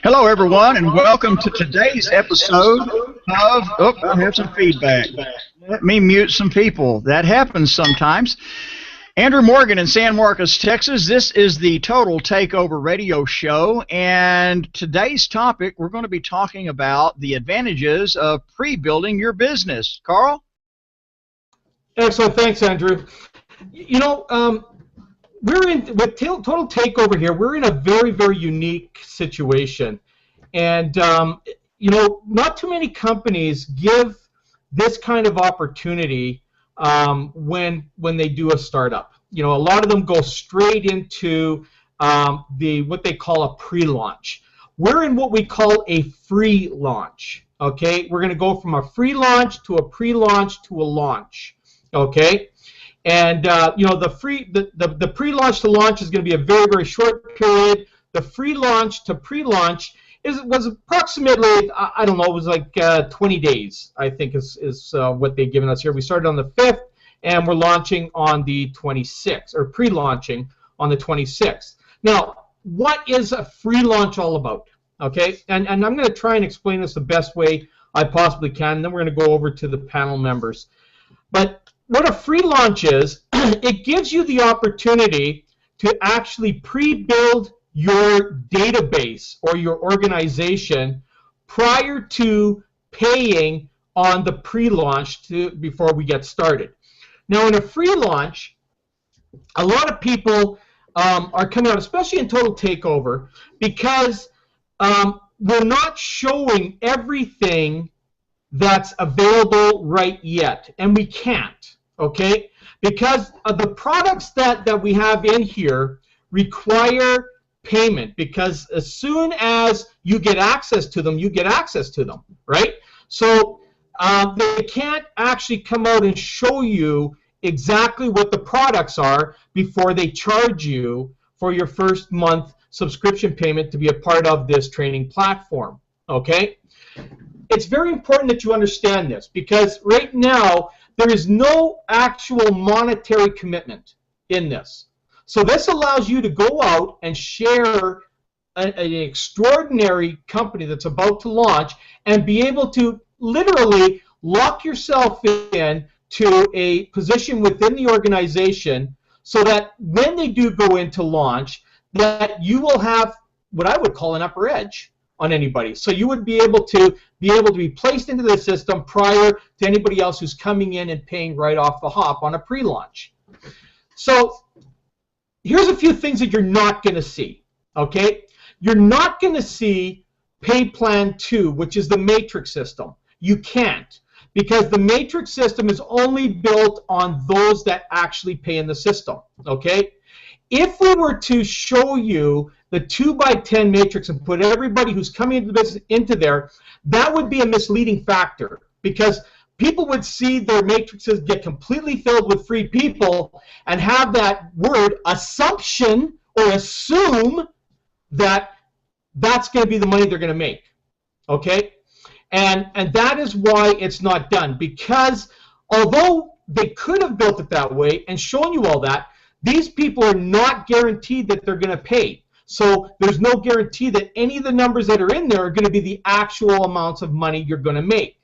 Hello, everyone, and welcome to today's episode of. Oh, I have some feedback. Let me mute some people. That happens sometimes. Andrew Morgan in San Marcos, Texas. This is the Total Takeover Radio Show, and today's topic, we're going to be talking about the advantages of pre-building your business. Carl? Excellent. Thanks, Andrew. You know, with Total Takeover here, we're in a very, very unique situation. And, you know, not too many companies give this kind of opportunity when they do a startup. You know, a lot of them go straight into what they call a pre-launch. We're in what we call a free launch. Okay, we're going to go from a free launch to a pre-launch to a launch. Okay, and you know, the pre-launch to launch is going to be a very, very short period. The free launch to pre-launch was approximately, I don't know, it was like 20 days, I think is what they've given us here. We started on the 5th, and we're launching on the 26th, or pre-launching on the 26th. Now, what is a free launch all about? Okay, and I'm going to try and explain this the best way I possibly can, and then we're going to go over to the panel members. But what a free launch is, it gives you the opportunity to actually pre-build your database or your organization prior to paying on the pre-launch before we get started. Now, in a free launch, a lot of people are coming out, especially in Total Takeover, because we're not showing everything that's available right yet, and we can't, okay? Because the products that we have in here require payment, because as soon as you get access to them, you get access to them, right? So they can't actually come out and show you exactly what the products are before they charge you for your first month subscription payment to be a part of this training platform, okay? It's very important that you understand this, because right now there is no actual monetary commitment in this. So this allows you to go out and share an extraordinary company that's about to launch and be able to literally lock yourself in to a position within the organization so that when they do go into launch, that you will have what I would call an upper edge on anybody. So you would be able to be placed into the system prior to anybody else who's coming in and paying right off the hop on a pre-launch. So here's a few things that you're not going to see, okay? You're not going to see Pay Plan 2, which is the matrix system. You can't, because the matrix system is only built on those that actually pay in the system, okay? If we were to show you the 2x10 matrix and put everybody who's coming into the business into there, that would be a misleading factor, because people would see their matrices get completely filled with free people and have that word assumption or assume that that's going to be the money they're going to make, okay? And that is why it's not done, because although they could have built it that way and shown you all that, these people are not guaranteed that they're going to pay. So there's no guarantee that any of the numbers that are in there are going to be the actual amounts of money you're going to make.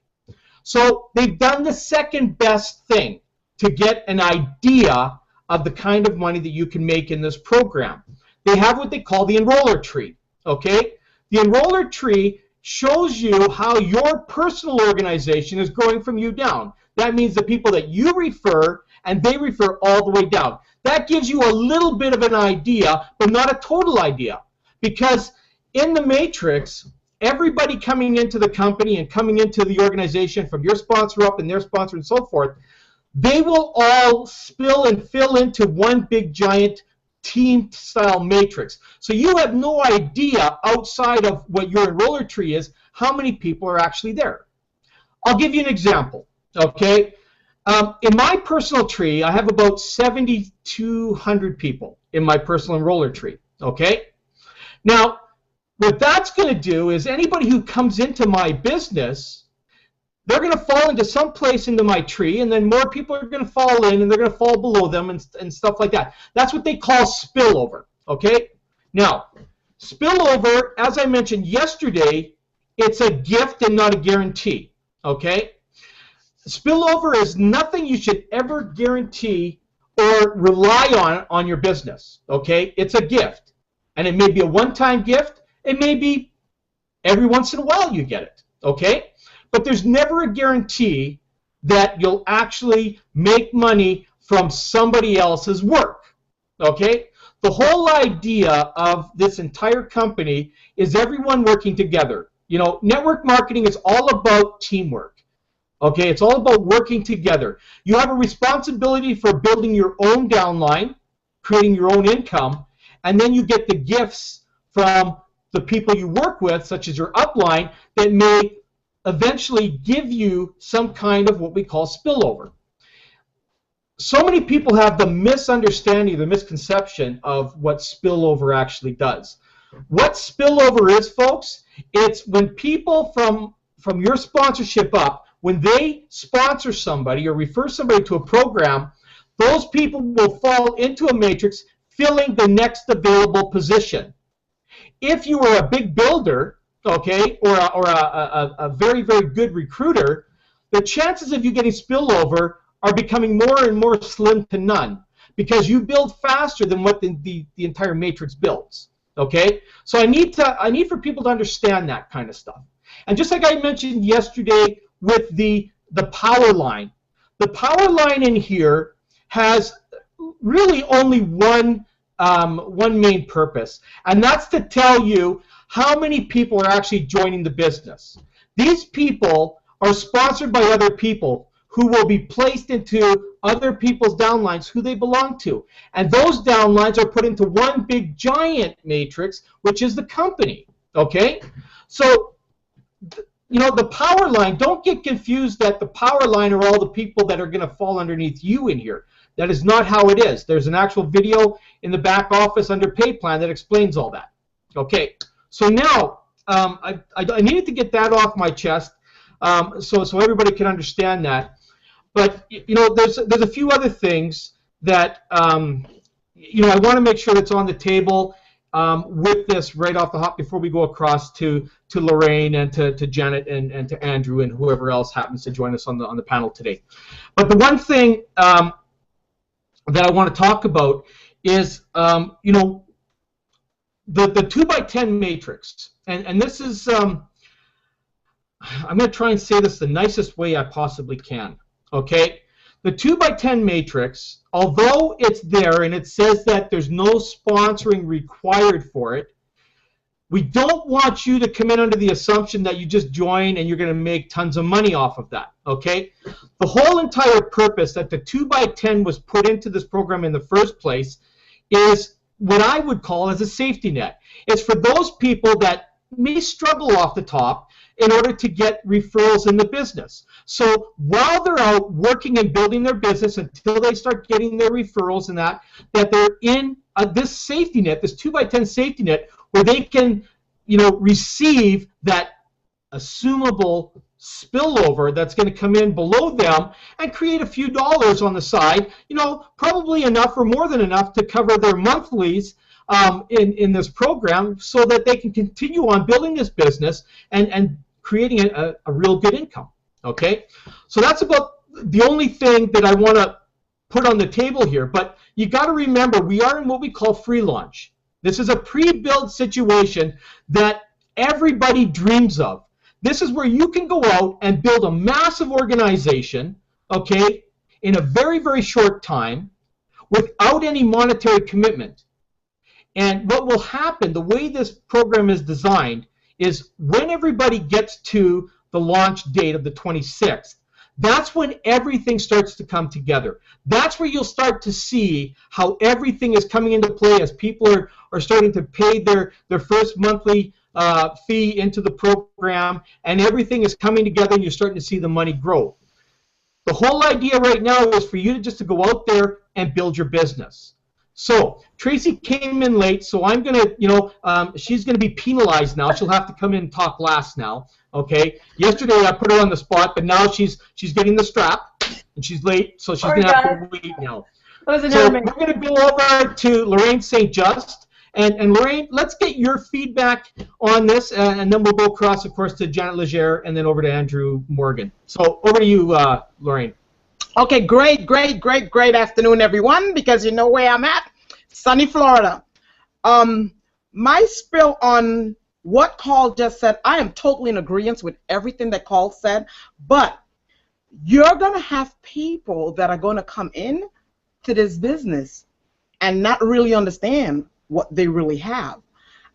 So they've done the second best thing to get an idea of the kind of money that you can make in this program. They have what they call the enroller tree, okay? The enroller tree shows you how your personal organization is growing from you down. That means the people that you refer and they refer all the way down. That gives you a little bit of an idea, but not a total idea, because in the matrix, everybody coming into the company and coming into the organization from your sponsor up and their sponsor and so forth, they will all spill and fill into one big giant team-style matrix. So you have no idea outside of what your enroller tree is how many people are actually there. I'll give you an example, okay? In my personal tree, I have about 7,200 people in my personal enroller tree, okay? Now, what that's going to do is anybody who comes into my business, they're going to fall into some place into my tree, and then more people are going to fall in, and they're going to fall below them and stuff like that. That's what they call spillover, okay? Now, Spillover, as I mentioned yesterday, it's a gift and not a guarantee, okay? Spillover is nothing you should ever guarantee or rely on your business, okay? It's a gift, and it may be a one-time gift. It may be every once in a while you get it, okay? But there's never a guarantee that you'll actually make money from somebody else's work, okay? The whole idea of this entire company is everyone working together. You know, network marketing is all about teamwork, okay? It's all about working together. You have a responsibility for building your own downline, creating your own income, and then you get the gifts from the people you work with, such as your upline, that may eventually give you some kind of what we call spillover. So many people have the misunderstanding, the misconception of what spillover actually does. What spillover is, folks, it's when people from your sponsorship up, when they sponsor somebody or refer somebody to a program, those people will fall into a matrix filling the next available position. If you are a big builder, okay, or a very, very good recruiter, the chances of you getting spillover are becoming more and more slim to none because you build faster than what the entire matrix builds. Okay, so I need for people to understand that kind of stuff. And just like I mentioned yesterday with the power line in here has really only one main purpose, and that's to tell you how many people are actually joining the business. These people are sponsored by other people who will be placed into other people's downlines who they belong to. And those downlines are put into one big giant matrix, which is the company, okay? So, you know, the power line, don't get confused that the power line are all the people that are going to fall underneath you in here. That is not how it is. There's an actual video in the back office under pay plan that explains all that. Okay, so now I needed to get that off my chest so everybody can understand that. But you know, there's a few other things that you know I want to make sure that's on the table with this right off the hop before we go across to Lorraine and to Janet and to Andrew and whoever else happens to join us on the panel today. But the one thing that I want to talk about is you know, the 2x10 matrix, and this is I'm going to try and say this the nicest way I possibly can. Okay, the 2x10 matrix, although it's there and it says that there's no sponsoring required for it, we don't want you to come in under the assumption that you just join and you're going to make tons of money off of that. Okay, the whole entire purpose that the 2x10 was put into this program in the first place is what I would call as a safety net. It's for those people that may struggle off the top in order to get referrals in the business. So while they're out working and building their business until they start getting their referrals and that they're in this safety net, this 2x10 safety net, where they can, you know, receive that assumable spillover that's going to come in below them and create a few dollars on the side, you know, probably enough or more than enough to cover their monthlies in this program so that they can continue on building this business and creating a real good income. Okay, so that's about the only thing that I want to put on the table here. But you got to remember, we are in what we call free launch. This is a pre-built situation that everybody dreams of. This is where you can go out and build a massive organization, okay, in a very, very short time without any monetary commitment. And what will happen, the way this program is designed, is when everybody gets to the launch date of the 26th, that's when everything starts to come together. That's where you'll start to see how everything is coming into play as people are starting to pay their first monthly fee into the program, and everything is coming together and you're starting to see the money grow. The whole idea right now is for you to go out there and build your business. So Tracy came in late, so I'm going to, you know, she's going to be penalized now. She'll have to come in and talk last now. Okay. Yesterday I put her on the spot, but now she's getting the strap, and she's late, so she's going to have to wait now. So we're going to go over to Lorraine St. Just, And Lorraine, let's get your feedback on this, and then we'll go across, of course, to Janet Legere and then over to Andrew Morgan. So over to you, Lorraine. Okay, great afternoon, everyone, because you know where I'm at, sunny Florida. My spill on what Carl just said, I am totally in agreement with everything that Carl said, but you're going to have people that are going to come in to this business and not really understand what they really have.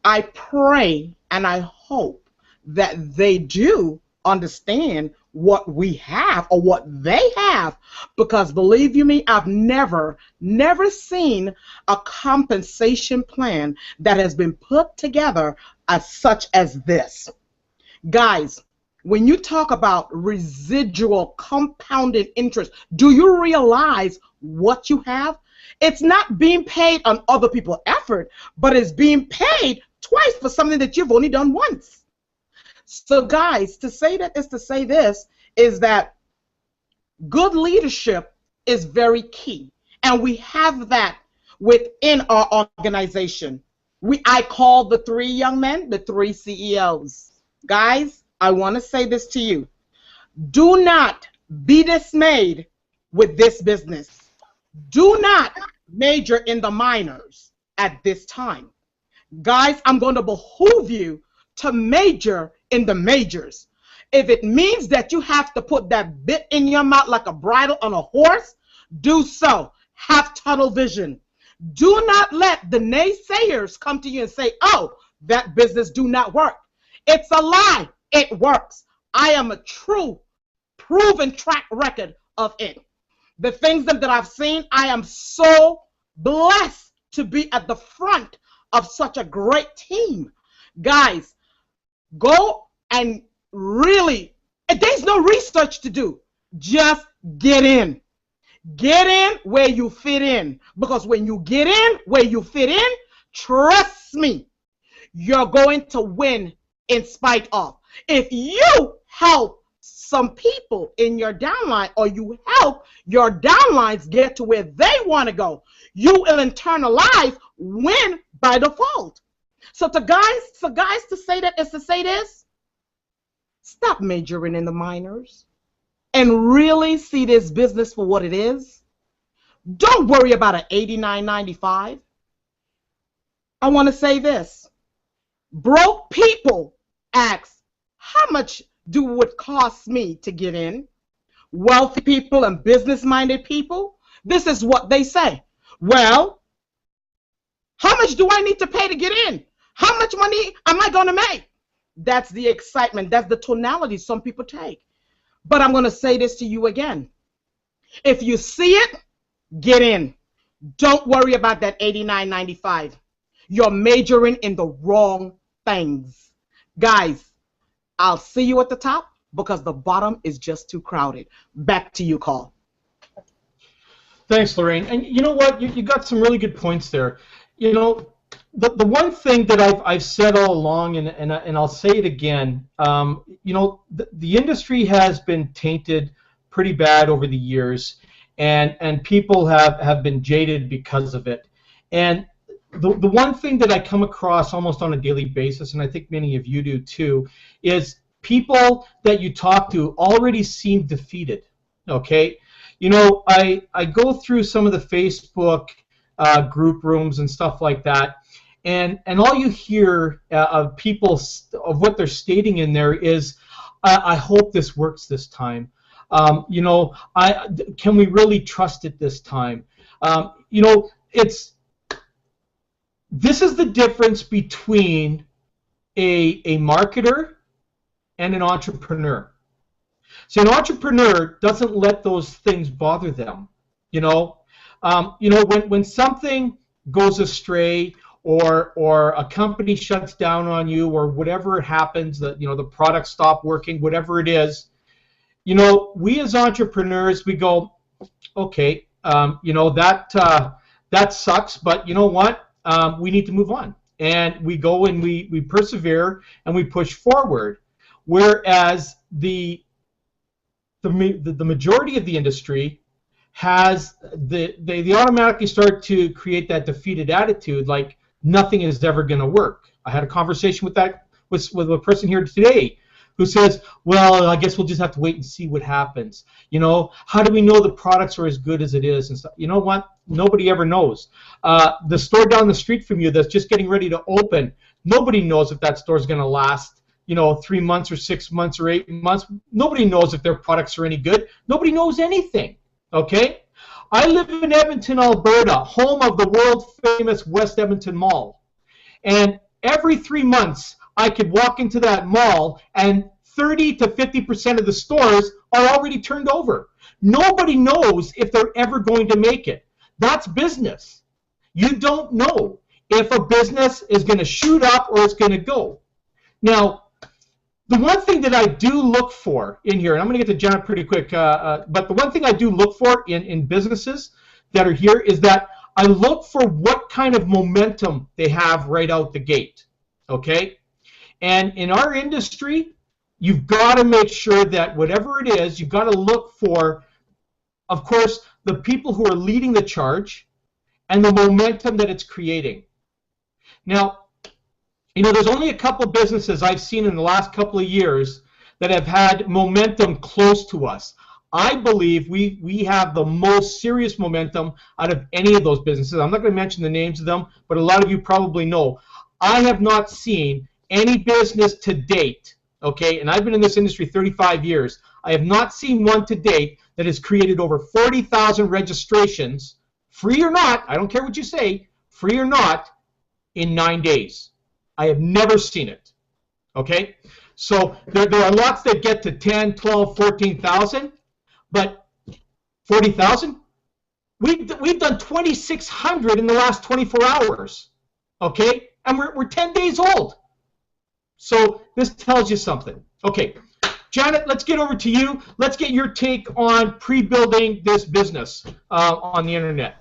I pray and I hope that they do understand what we have or what they have, because believe you me, I've never seen a compensation plan that has been put together as such as this. Guys, when you talk about residual compounded interest, do you realize what you have? It's not being paid on other people's effort, but it's being paid twice for something that you've only done once. So guys, to say that is to say this, is that good leadership is very key. And we have that within our organization. I call the three young men the three CEOs. Guys, I want to say this to you. Do not be dismayed with this business. Do not major in the minors at this time. Guys, I'm going to behoove you to major in the majors. If it means that you have to put that bit in your mouth like a bridle on a horse, do so. Have tunnel vision. Do not let the naysayers come to you and say, oh, that business do not work. It's a lie. It works. I am a true, proven track record of it. The things that I've seen, I am so blessed to be at the front of such a great team. Guys, go and really, there's no research to do. Just get in. Get in where you fit in. Because when you get in where you fit in, trust me, you're going to win in spite of. If you help some people in your downline, or you help your downlines get to where they want to go, you will internalize win by default. So guys, to say that is to say this: stop majoring in the minors and really see this business for what it is. Don't worry about an $89.95. I want to say this: broke people ask, how much do it cost me to get in? Wealthy people and business-minded people, this is what they say. Well, how much do I need to pay to get in? How much money am I going to make? That's the excitement. That's the tonality some people take. But I'm going to say this to you again. If you see it, get in. Don't worry about that $89.95. You're majoring in the wrong things. Guys, I'll see you at the top because the bottom is just too crowded. Back to you, Carl. Thanks, Lorraine. And you know what? You got some really good points there. You know, the one thing that I've said all along, and I'll say it again, you know, the industry has been tainted pretty bad over the years, and people have been jaded because of it. And the one thing that I come across almost on a daily basis, and I think many of you do too, is people that you talk to already seem defeated. Okay, you know, I go through some of the Facebook group rooms and stuff like that, and all you hear of people of what they're stating in there is, I hope this works this time. You know, can we really trust it this time? You know, this is the difference between a marketer and an entrepreneur. So an entrepreneur doesn't let those things bother them. You know, when something goes astray, or a company shuts down on you, or whatever happens, that the products stop working, whatever it is, you know, we as entrepreneurs, we go, okay, you know, that sucks, but you know what? We need to move on, and we go and we persevere and we push forward. Whereas the majority of the industry has they automatically start to create that defeated attitude, like, nothing is ever going to work. I had a conversation with a person here today who says, well, I guess we'll just have to wait and see what happens. You know, how do we know the products are as good as it is and stuff? You know what? Nobody ever knows. The store down the street from you that's just getting ready to open, nobody knows if that store is going to last, you know, 3 months or 6 months or 8 months. Nobody knows if their products are any good. Nobody knows anything, okay? I live in Edmonton, Alberta, home of the world-famous West Edmonton Mall. And every 3 months, I could walk into that mall and 30 to 50% of the stores are already turned over. Nobody knows if they're ever going to make it. That's business. You don't know if a business is going to shoot up or it's going to go. Now, the one thing that I do look for in here, and I'm going to get to Janet pretty quick, but the one thing I do look for in businesses that are here is that I look for what kind of momentum they have right out the gate, okay? And in our industry, you've got to make sure that whatever it is, you've got to look for, of course, the people who are leading the charge and the momentum that it's creating. Now, you know, there's only a couple businesses I've seen in the last couple of years that have had momentum close to us. I believe we have the most serious momentum out of any of those businesses. I'm not going to mention the names of them, but a lot of you probably know. I have not seen any business to date, okay, and I've been in this industry 35 years, I have not seen one to date that has created over 40,000 registrations, free or not, I don't care what you say, free or not, in 9 days. I have never seen it, okay? So there are lots that get to 10, 12, 14,000, but 40,000? We've done 2,600 in the last 24 hours, okay? And we're 10 days old. So this tells you something. Okay, Janet, let's get over to you. Let's get your take on pre-building this business on the internet.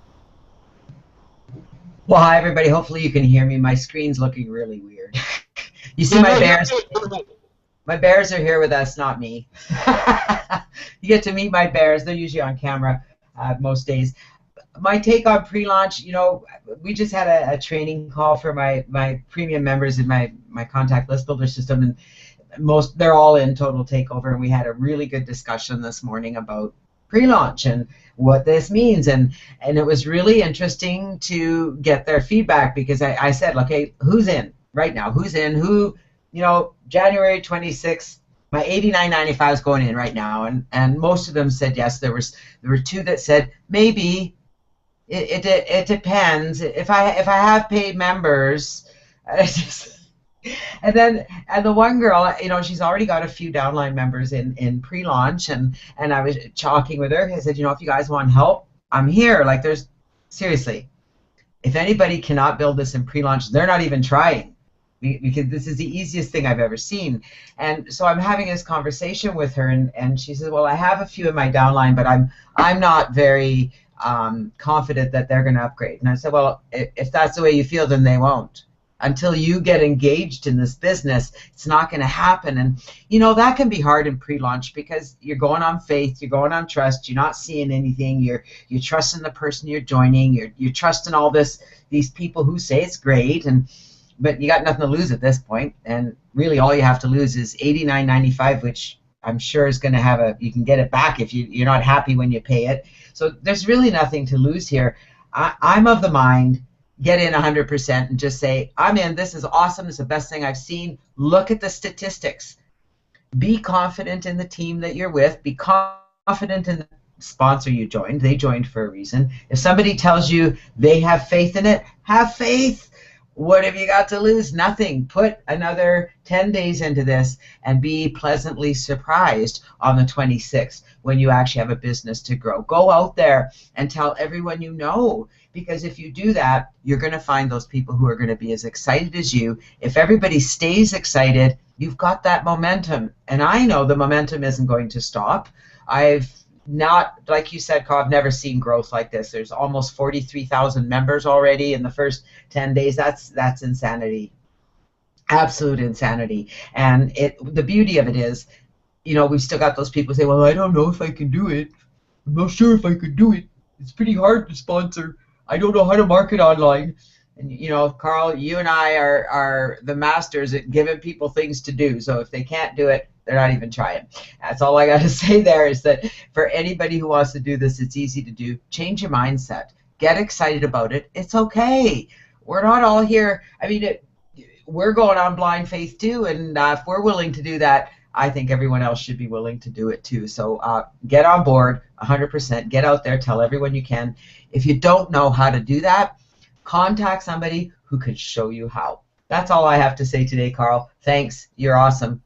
Well, hi, everybody. Hopefully you can hear me. My screen's looking really weird. You see my bears? My bears are here with us, not me. You get to meet my bears. They're usually on camera most days. My take on pre-launch, you know, we just had a training call for my premium members in my contact list builder system, and they're all in Total Takeover, and we had a really good discussion this morning about pre-launch and what this means, and it was really interesting to get their feedback, because I said, okay, who's in right now? Who's in? Who, you know, January 26th, my $89.95 is going in right now, and most of them said yes. There were two that said maybe. It depends. If I have paid members, and the one girl, you know, she's already got a few downline members in pre-launch, and I was talking with her. I said, you know, if you guys want help, I'm here. Like, seriously, if anybody cannot build this in pre-launch, they're not even trying, because this is the easiest thing I've ever seen. And so I'm having this conversation with her, and she says, well, I have a few in my downline, but I'm not very confident that they're going to upgrade. And I said, well, if that's the way you feel, then they won't. Until you get engaged in this business, it's not going to happen. And, you know, that can be hard in pre-launch, because you're going on faith, you're going on trust, you're not seeing anything, you're trusting the person you're joining, you're trusting all these people who say it's great, but you got nothing to lose at this point. And really all you have to lose is $89.95, which I'm sure is going to you can get it back if you're not happy when you pay it. So there's really nothing to lose here. I'm of the mind, get in 100% and just say, I'm in, this is awesome, it's the best thing I've seen. Look at the statistics. Be confident in the team that you're with. Be confident in the sponsor you joined. They joined for a reason. If somebody tells you they have faith in it, have faith. What have you got to lose? Nothing. Put another 10 days into this and be pleasantly surprised on the 26th when you actually have a business to grow. Go out there and tell everyone you know, because if you do that, you're going to find those people who are going to be as excited as you. If everybody stays excited, you've got that momentum. And I know the momentum isn't going to stop. I've not, like you said, Carl, I've never seen growth like this. There's almost 43,000 members already in the first 10 days. That's insanity. Absolute insanity. And the beauty of it is, you know, we've still got those people say, well, I don't know if I can do it. I'm not sure if I could do it. It's pretty hard to sponsor. I don't know how to market online. And you know, Carl, you and I are the masters at giving people things to do. So if they can't do it, they're not even trying. That's all I got to say there is that for anybody who wants to do this, it's easy to do. Change your mindset. Get excited about it. It's okay. We're not all here. I mean, we're going on blind faith too, and if we're willing to do that, I think everyone else should be willing to do it too. So get on board 100%. Get out there. Tell everyone you can. If you don't know how to do that, contact somebody who can show you how. That's all I have to say today, Carl. Thanks. You're awesome.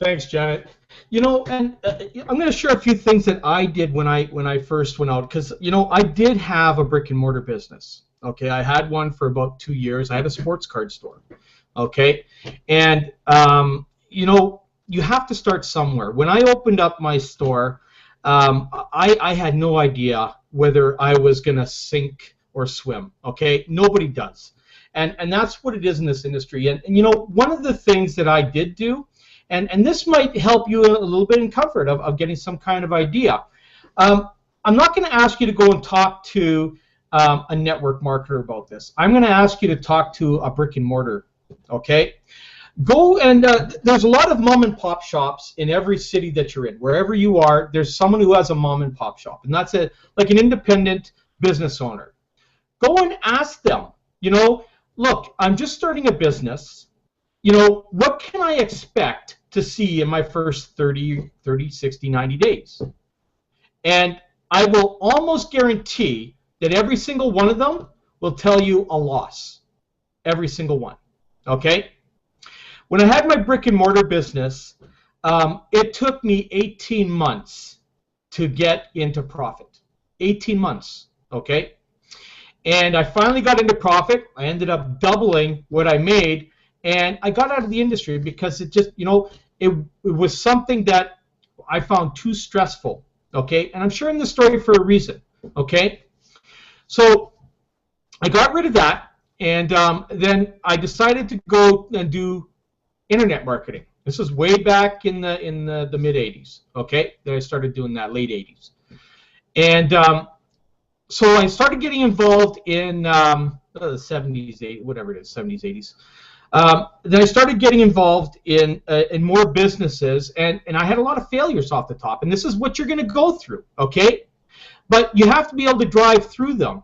Thanks, Janet. You know, and I'm going to share a few things that I did when I first went out, because you know I did have a brick and mortar business. Okay, I had one for about 2 years. I had a sports card store. Okay, and you know, you have to start somewhere. When I opened up my store, I had no idea whether I was going to sink or swim. Okay, nobody does, and that's what it is in this industry. And you know, one of the things that I did do, and this might help you a little bit in comfort of getting some kind of idea. I'm not going to ask you to go and talk to a network marketer about this. I'm going to ask you to talk to a brick and mortar. Okay, go and there's a lot of mom and pop shops in every city that you're in. Wherever you are, there's someone who has a mom and pop shop, and that's like an independent business owner. Go and ask them, you know, look, I'm just starting a business. You know, what can I expect to see in my first 30, 60, 90 days? And I will almost guarantee that every single one of them will tell you a loss. Every single one. Okay? When I had my brick and mortar business, it took me 18 months to get into profit. 18 months. Okay? And I finally got into profit. I ended up doubling what I made, and I got out of the industry because it just, you know, it was something that I found too stressful. Okay? And I'm sharing this story for a reason. Okay? So I got rid of that, and then I decided to go and do internet marketing. This was way back in the mid 80s. Okay? That I started doing that, late 80s. And so I started getting involved in the 70s, 80s, whatever it is, 70s, 80s. Then I started getting involved in more businesses, and I had a lot of failures off the top. And this is what you're going to go through, okay? But you have to be able to drive through them.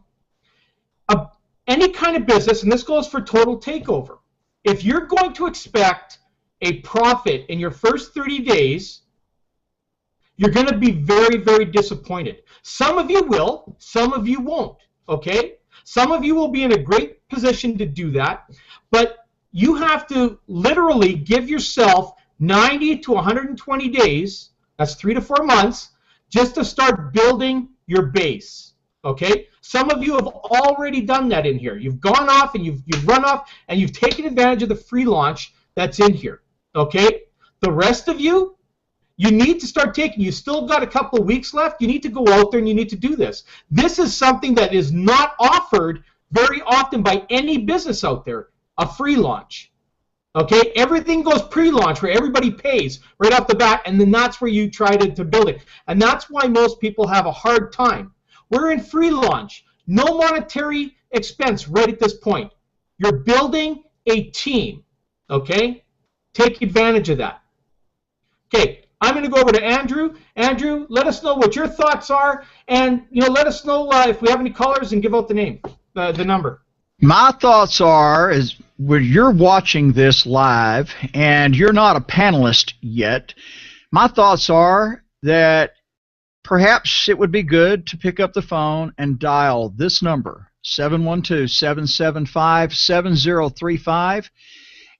Any kind of business, and this goes for total takeover, if you're going to expect a profit in your first 30 days, you're going to be very, very disappointed. Some of you will, some of you won't, okay? Some of you will be in a great position to do that, but you have to literally give yourself 90 to 120 days, that's 3 to 4 months, just to start building your base, okay? Some of you have already done that in here. You've gone off and you've run off and you've taken advantage of the free launch that's in here, okay? The rest of you, you need to start taking, you still got a couple of weeks left, you need to go out there and you need to do this. This is something that is not offered very often by any business out there, a free launch. Okay, everything goes pre-launch where everybody pays right off the bat, and then that's where you try to build it. And that's why most people have a hard time. We're in free launch, no monetary expense right at this point. You're building a team, okay? Take advantage of that. Okay, I'm going to go over to Andrew. Andrew, let us know what your thoughts are, and let us know if we have any callers and give out the name, the number. My thoughts are, is when you're watching this live and you're not a panelist yet, my thoughts are that perhaps it would be good to pick up the phone and dial this number, 712-775-7035,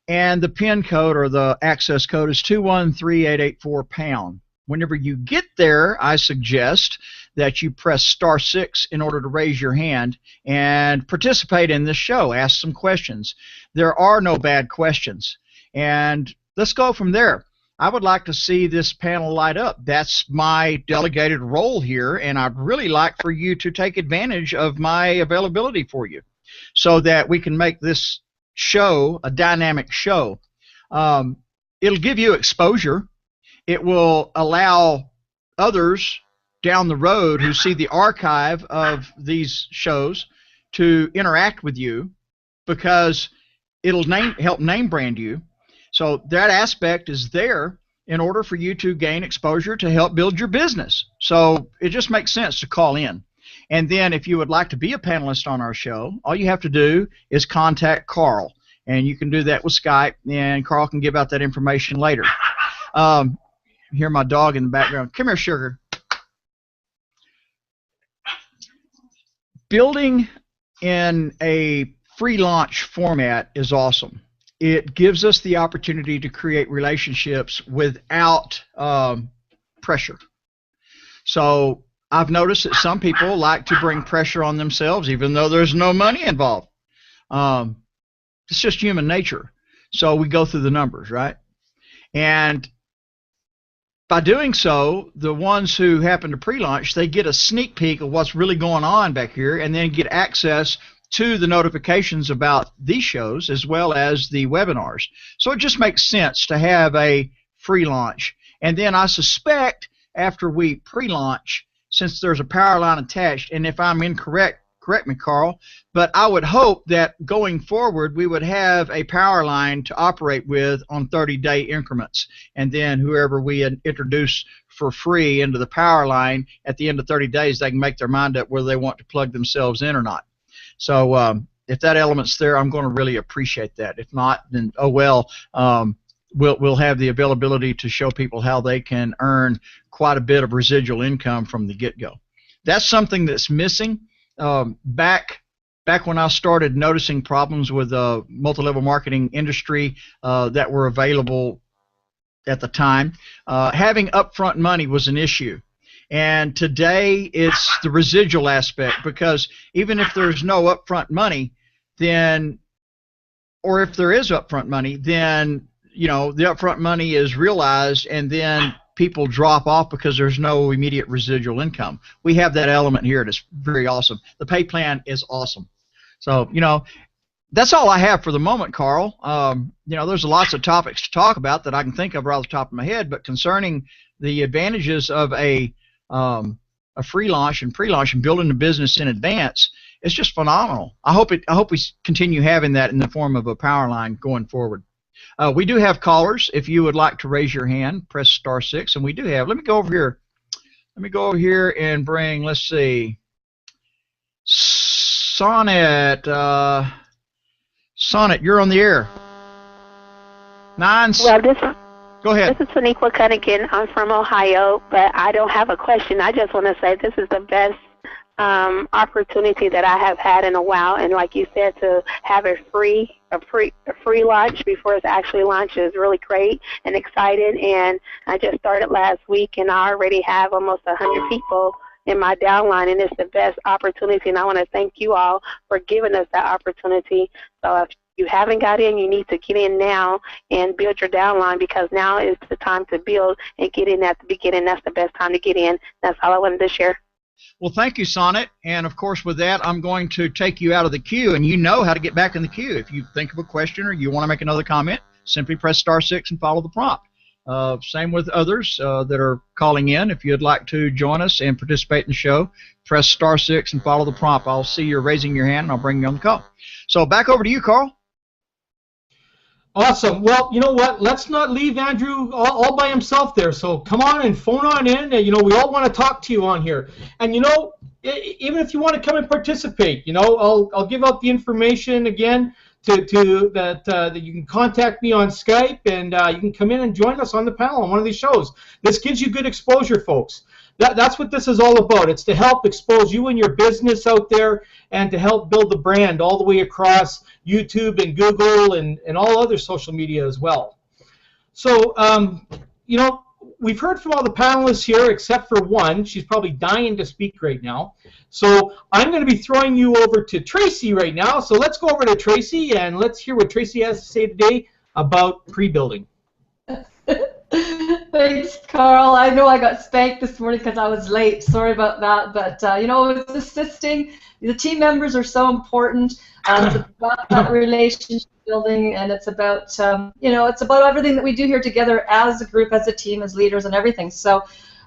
and the PIN code or the access code is 213884#. Whenever you get there, I suggest that you press *6 in order to raise your hand and participate in this show. Ask some questions. There are no bad questions. And let's go from there. I would like to see this panel light up. That's my delegated role here, and I'd really like for you to take advantage of my availability for you so that we can make this show a dynamic show. It'll give you exposure. It will allow others down the road who see the archive of these shows to interact with you because it'll help name brand you. So that aspect is there in order for you to gain exposure to help build your business. So it just makes sense to call in. And then if you would like to be a panelist on our show, all you have to do is contact Carl. And you can do that with Skype, and Carl can give out that information later. Hear my dog in the background. Come here, sugar. Building in a free launch format is awesome. It gives us the opportunity to create relationships without pressure. So I've noticed that some people like to bring pressure on themselves even though there's no money involved. It's just human nature. So we go through the numbers, right? And by doing so, the ones who happen to pre-launch, they get a sneak peek of what's really going on back here and then get access to the notifications about these shows as well as the webinars. So it just makes sense to have a free launch. And then I suspect after we pre-launch, since there's a power line attached, and if I'm incorrect, correct me, Carl, but I would hope that going forward we would have a power line to operate with on 30-day increments. And then whoever we introduce for free into the power line, at the end of 30 days, they can make their mind up whether they want to plug themselves in or not. So if that element's there, I'm going to really appreciate that. If not, then oh well. We'll have the availability to show people how they can earn quite a bit of residual income from the get-go. That's something that's missing. Back when I started noticing problems with the multi-level marketing industry that were available at the time, having upfront money was an issue. And today it's the residual aspect, because even if there's no upfront money, then, or if there is upfront money, then the upfront money is realized and then people drop off because there's no immediate residual income. We have that element here. It's very awesome. The pay plan is awesome. So, that's all I have for the moment, Carl. There's lots of topics to talk about that I can think of right off the top of my head, but concerning the advantages of a free launch and pre-launch and building the business in advance, it's just phenomenal. I hope we continue having that in the form of a power line going forward. We do have callers. If you would like to raise your hand, press *6, and we do have. Let me go over here. Let me go over here and bring. Let's see. Sonnet. Sonnet, you're on the air. Well, Go ahead. This is Saniqua Cunningham. I'm from Ohio, but I don't have a question. I just want to say this is the best opportunity that I have had in a while, and like you said, to have a free launch before it's actually launched is really great and excited. And I just started last week, and I already have almost 100 people in my downline, and it's the best opportunity. And I want to thank you all for giving us that opportunity. So if you haven't got in, you need to get in now and build your downline, because now is the time to build and get in at the beginning. That's the best time to get in. That's all I wanted to share. Well, thank you, Sonnet. And, of course, with that, I'm going to take you out of the queue, and you know how to get back in the queue. If you think of a question or you want to make another comment, simply press *6 and follow the prompt. Same with others that are calling in. If you'd like to join us and participate in the show, press *6 and follow the prompt. I'll see you raising your hand, and I'll bring you on the call. So back over to you, Carl. Awesome. Well, you know what? Let's not leave Andrew all by himself there. So come on and phone on in. We all want to talk to you on here. And even if you want to come and participate, I'll give out the information again that you can contact me on Skype, and you can come in and join us on the panel on one of these shows. This gives you good exposure, folks. That's what this is all about. It's to help expose you and your business out there, and to help build the brand all the way across YouTube and Google and all other social media as well. So, we've heard from all the panelists here except for one. She's probably dying to speak right now. So I'm going to be throwing you over to Tracy right now. So let's go over to Tracy, and let's hear what Tracy has to say today about pre-building. Thanks, Carl. I know I got spanked this morning because I was late. Sorry about that. But, it's assisting. The team members are so important. It's about that relationship building, and it's about, it's about everything that we do here together as a group, as a team, as leaders, and everything. So,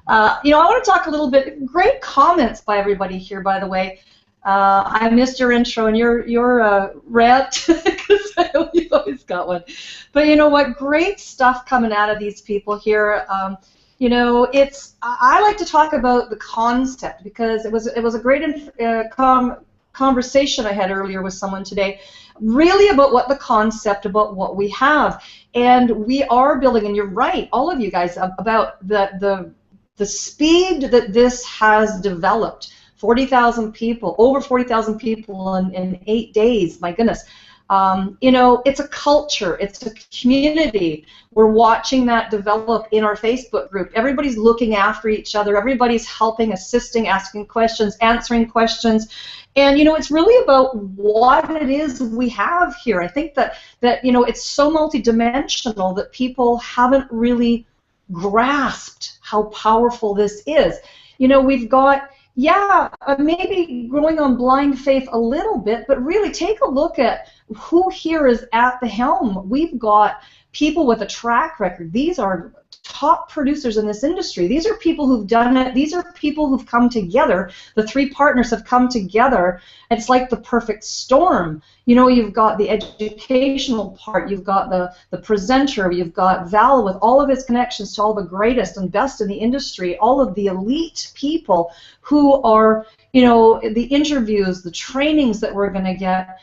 I want to talk a little bit. Great comments by everybody here, by the way. I missed your intro and your rant because you've always got one. But you know what? Great stuff coming out of these people here. You know, I like to talk about the concept because it was a great conversation I had earlier with someone today, really about what the concept, about what we have, and we are building. And you're right, all of you guys, about the speed that this has developed. 40,000 people, over 40,000 people in 8 days. My goodness. You know, it's a culture, it's a community. We're watching that develop in our Facebook group. Everybody's looking after each other. Everybody's helping, assisting, asking questions, answering questions. And, you know, it's really about what it is we have here. I think that you know, it's so multidimensional that people haven't really grasped how powerful this is. You know, we've got, yeah, maybe going on blind faith a little bit, but really take a look at who here is at the helm. We've got people with a track record. These are top producers in this industry. These are people who've done it. These are people who've come together. The three partners have come together. It's like the perfect storm. You know, you've got the educational part, you've got the presenter, you've got Val with all of his connections to all the greatest and best in the industry, all of the elite people who are, you know, the interviews, the trainings that we're going to get.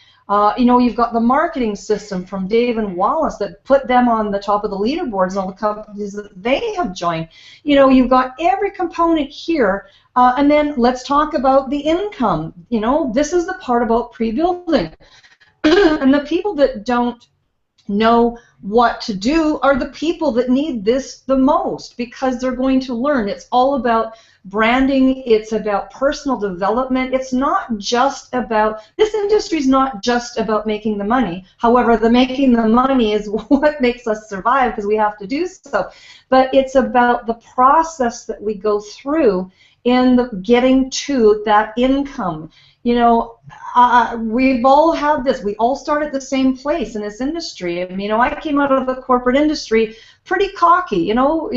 You know, you've got the marketing system from Dave and Wallace that put them on the top of the leaderboards and all the companies that they have joined. You know, you've got every component here. And then let's talk about the income. You know, this is the part about pre-building. And the people that don't know what to do are the people that need this the most, because they're going to learn. It's all about branding. It's about personal development. It's not just about, this industry is not just about making the money. However, the making the money is what makes us survive because we have to do so. But it's about the process that we go through in the getting to that income. You know, we've all had this. We all start at the same place in this industry. I mean, you know, I came out of the corporate industry pretty cocky. You know,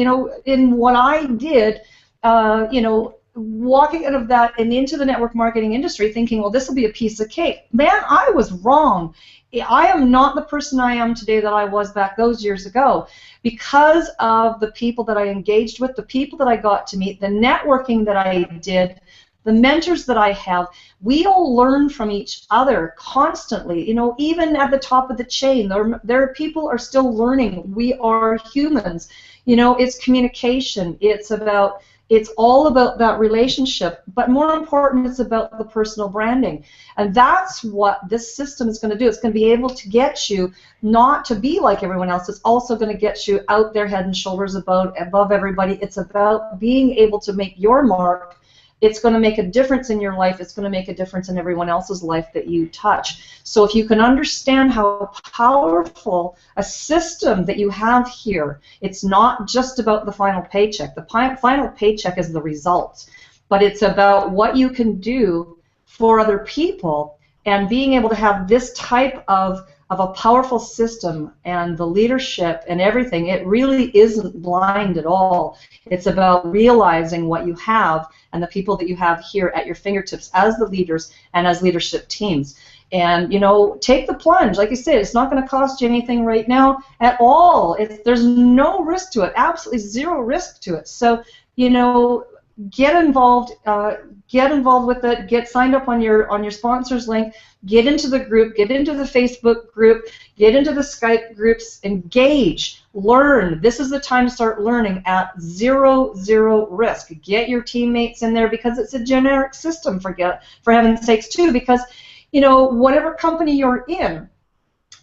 in what I did. You know, walking out of that and into the network marketing industry thinking, well, this will be a piece of cake. Man, I was wrong. I am not the person I am today that I was back those years ago because of the people that I engaged with, the people that I got to meet, the networking that I did, the mentors that I have. We all learn from each other constantly. You know, even at the top of the chain, there are people who are still learning. We are humans. You know, it's communication. It's all about that relationship, but more important, it's about the personal branding. And that's what this system is going to do. It's going to be able to get you not to be like everyone else. It's also going to get you out there head and shoulders above everybody. It's about being able to make your mark. It's going to make a difference in your life. It's going to make a difference in everyone else's life that you touch. So if you can understand how powerful a system that you have here, it's not just about the final paycheck. The final paycheck is the result, but it's about what you can do for other people, and being able to have this type of a powerful system and the leadership and everything. It really isn't blind at all. It's about realizing what you have and the people that you have here at your fingertips as the leaders and as leadership teams. And, you know, take the plunge. Like you said, it's not going to cost you anything right now at all. There's no risk to it, absolutely zero risk to it. So, you know, get involved with it. Get signed up on your sponsors link. Get into the group. Get into the Facebook group. Get into the Skype groups. Engage. Learn. This is the time to start learning at zero risk. Get your teammates in there because it's a generic system. For heaven's sakes, too, because you know, whatever company you're in,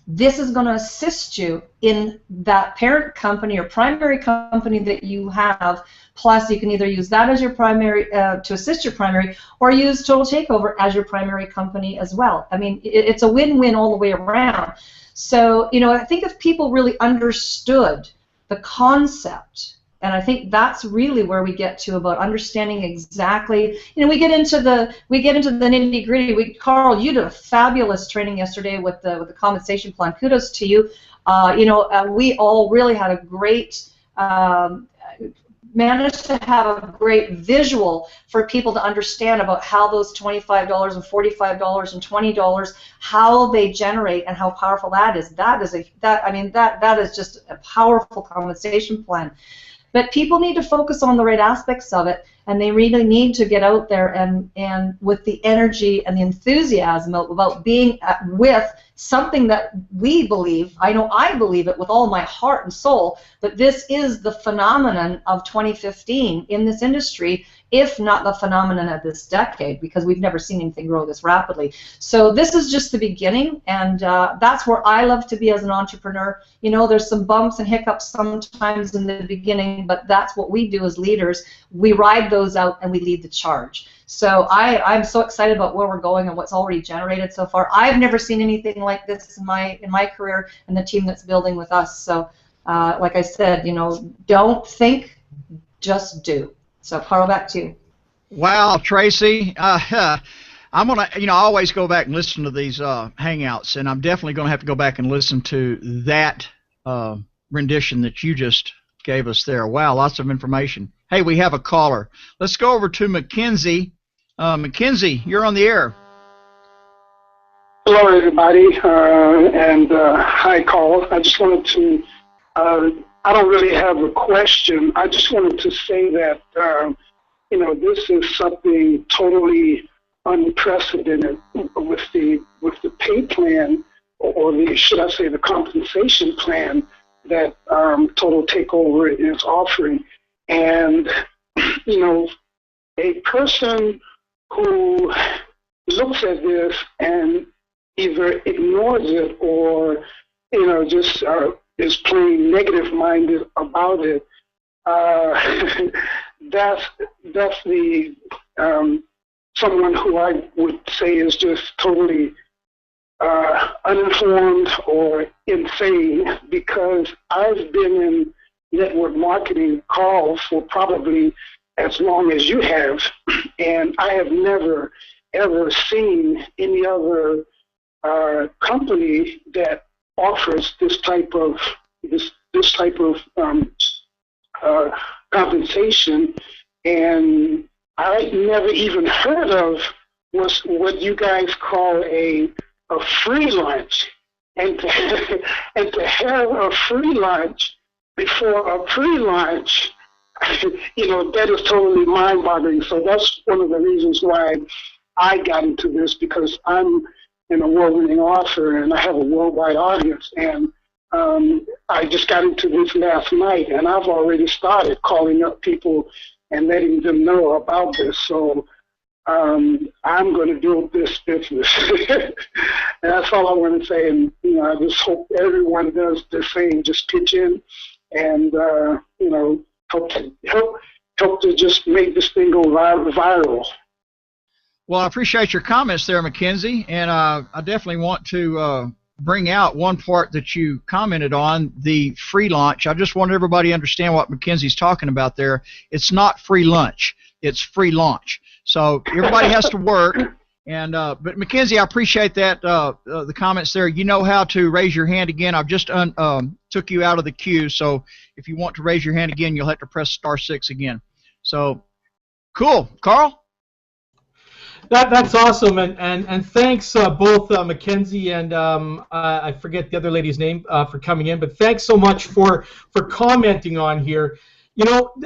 this is going to assist you in that parent company or primary company that you have. Plus, you can either use that as your primary to assist your primary, or use Total Takeover as your primary company as well. I mean, it's a win-win all the way around. So, you know, I think if people really understood the concept, and I think that's really where we get to about understanding exactly. You know, we get into the nitty gritty. Carl, you did a fabulous training yesterday with the compensation plan. Kudos to you. You know, we all really had a great managed to have a great visual for people to understand about how those $25 and $45 and $20, how they generate and how powerful that is. That is just a powerful compensation plan. But people need to focus on the right aspects of it, and they really need to get out there and with the energy and the enthusiasm about being with something that we believe, I know I believe it with all my heart and soul, that this is the phenomenon of 2015 in this industry, if not the phenomenon of this decade, because we've never seen anything grow this rapidly. So this is just the beginning, and that's where I love to be as an entrepreneur. You know, there's some bumps and hiccups sometimes in the beginning, but that's what we do as leaders. We ride those out and we lead the charge. So I'm so excited about where we're going and what's already generated so far. I've never seen anything like this in my career and the team that's building with us. So like I said, you know, don't think, just do. So Carl, back to you. Wow, Tracy. I'm gonna, I always go back and listen to these hangouts, and I'm definitely gonna have to go back and listen to that rendition that you just gave us there. Wow, lots of information. Hey, we have a caller. Let's go over to Mackenzie. Mackenzie, you're on the air. Hello, everybody, and hi, Carl. I just wanted to, I don't really have a question. I just wanted to say that, this is something totally unprecedented with the pay plan, or should I say the compensation plan that Total Takeover is offering. And, a person who looks at this and either ignores it or, just is plain negative-minded about it, that's the someone who I would say is just totally uninformed or insane, because I've been in network marketing, Carl, for probably as long as you have, and I have never ever seen any other company that offers this type of compensation, and I never even heard of was what you guys call a free lunch, and to have a free lunch before a pre-lunch, that is totally mind-boggling. So that's one of the reasons why I got into this, because I'm an award-winning author and I have a worldwide audience, and I just got into this last night, and I've already started calling up people and letting them know about this. So I'm going to build this business. And that's all I want to say. And I just hope everyone does the same. Just pitch in and help to just make this thing go viral. Well, I appreciate your comments there, Mackenzie, and I definitely want to bring out one part that you commented on, the free lunch. I just want everybody to understand what Mackenzie's talking about there. It's not free lunch. It's free launch. So everybody has to work. And but Mackenzie, I appreciate that the comments there. You know how to raise your hand again. I've just took you out of the queue. So if you want to raise your hand again, you'll have to press *6 again. So cool, Carl. That's awesome, and thanks both Mackenzie and I forget the other lady's name for coming in, but thanks so much for commenting on here.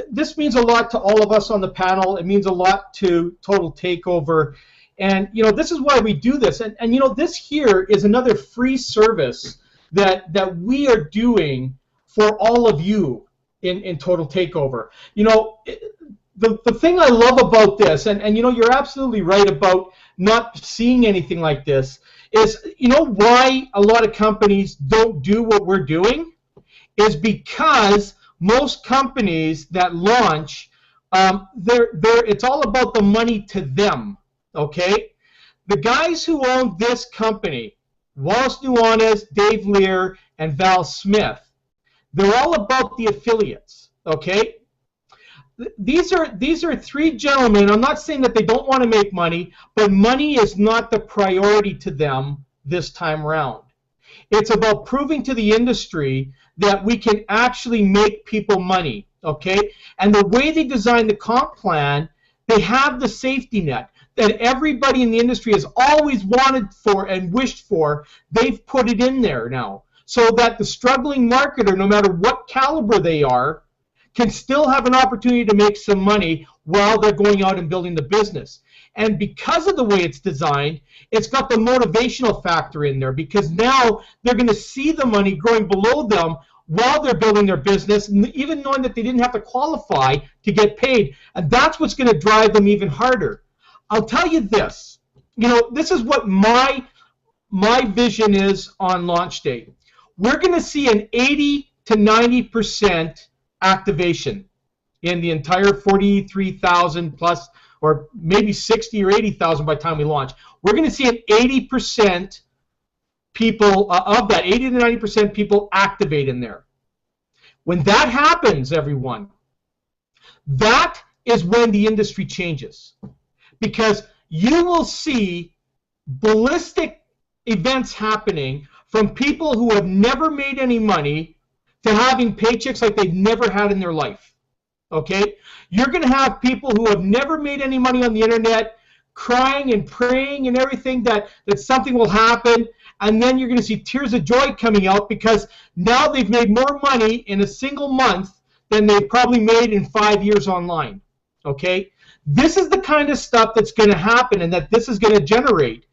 This means a lot to all of us on the panel. It means a lot to Total Takeover, and this is why we do this. And this here is another free service that we are doing for all of you in Total Takeover. The thing I love about this, and you're absolutely right about not seeing anything like this, is why a lot of companies don't do what we're doing is because most companies that launch, it's all about the money to them, okay? The guys who own this company, Wallace Nuanez, Dave Lear, and Val Smith, they're all about the affiliates, okay? These are three gentlemen. I'm not saying that they don't want to make money, but money is not the priority to them this time around. It's about proving to the industry that we can actually make people money. okay? And the way they designed the comp plan, they have the safety net that everybody in the industry has always wanted for and wished for. They've put it in there now, so that the struggling marketer, no matter what caliber they are, can still have an opportunity to make some money while they're going out and building the business. And because of the way it's designed, it's got the motivational factor in there, because now they're going to see the money growing below them while they're building their business, even knowing that they didn't have to qualify to get paid. And that's what's going to drive them even harder. I'll tell you this, this is what my vision is on launch day. We're going to see an 80 to 90% activation in the entire 43,000 plus, or maybe 60 or 80,000 by the time we launch. We're going to see an 80% people, of that 80 to 90% people activate in there. When that happens, everyone, that is when the industry changes. Because you will see ballistic events happening from people who have never made any money to having paychecks like they've never had in their life. Okay? You're going to have people who have never made any money on the internet crying and praying and everything that something will happen, and then you're going to see tears of joy coming out because now they've made more money in a single month than they've probably made in 5 years online. Okay? This is the kind of stuff that's going to happen and that this is going to generate,